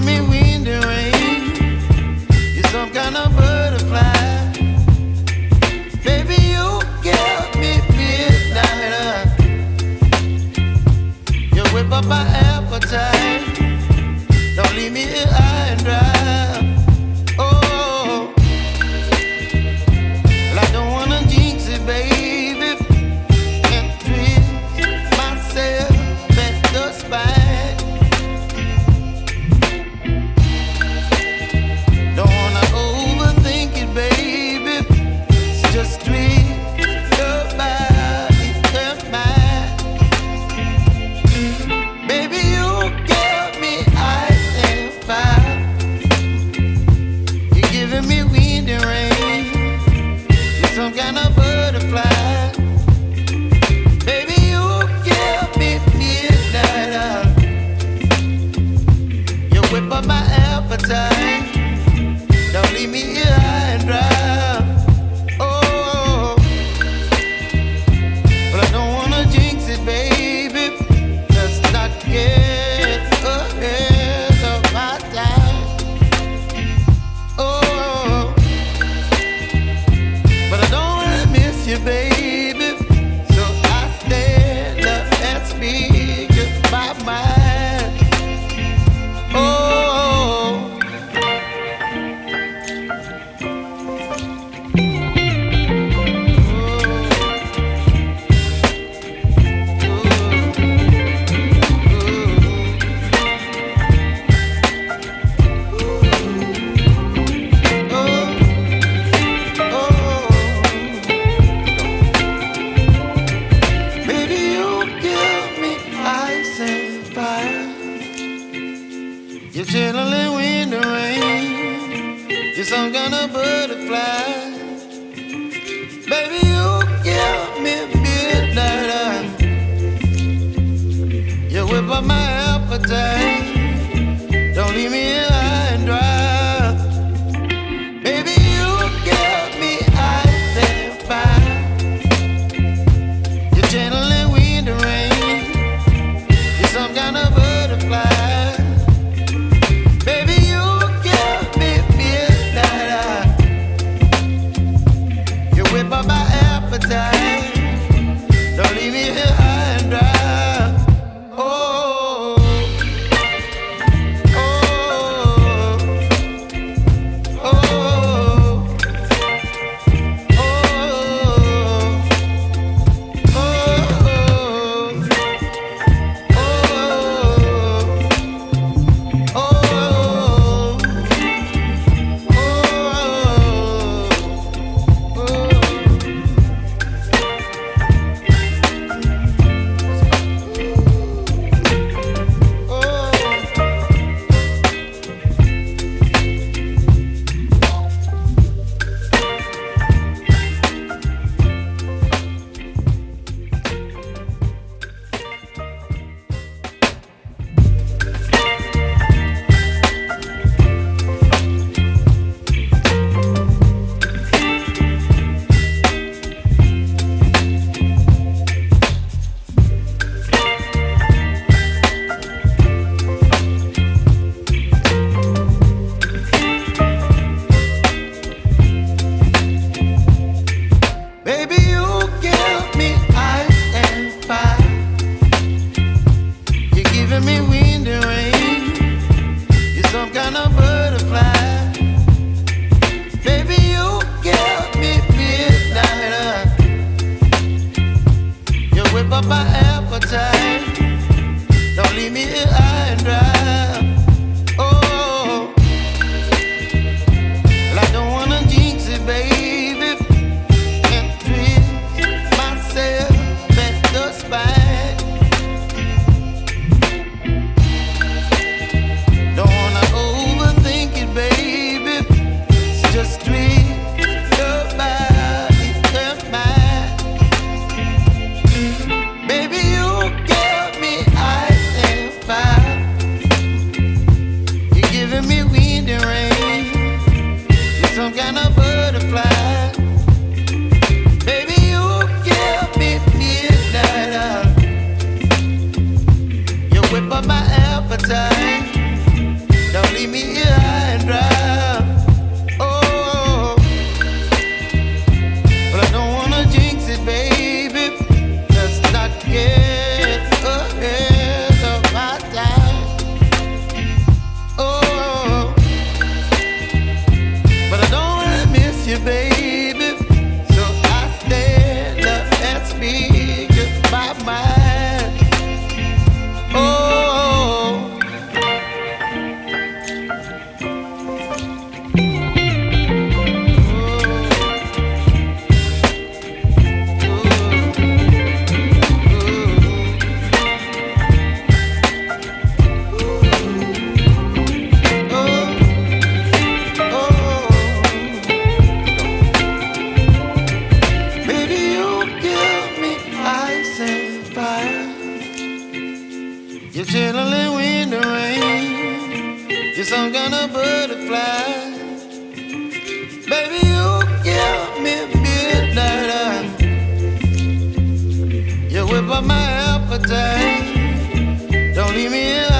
giving me wind and rain. You're some kind of butterfly. Baby, you give me midnight. You whip up my appetite. Don't leave me here high and dry. Oh, well, I don't wanna jinx it, baby, and twist myself at the spine. Don't wanna overthink it, baby. It's just twist your body and mine. Baby, you give me ice and fire. You're giving me wind and rain. You're some kind of butterfly. Baby, you give me midnight. You whip up my appetite. Don't leave me here high and dry. Oh, but I don't wanna jinx it, baby. Let's not get ahead of my time. Oh, but I don't wanna miss you, baby. So I stand up and speak my mind. Oh. Baby, you give me ice and fire. You're chilling wind and rain. You're some kind of butterfly. Baby, you give me midnight. You whip up my appetite. Don't leave me here high and dry. Baby, you give me ice and fire. You're channeling wind and rain. You're some kind of butterfly. Baby, you give me midnight. You whip up my appetite. Don't leave me here high and dry. Oh. You're some kind of butterfly. Baby, you give me midnight. You whip up my appetite. Don't leave me here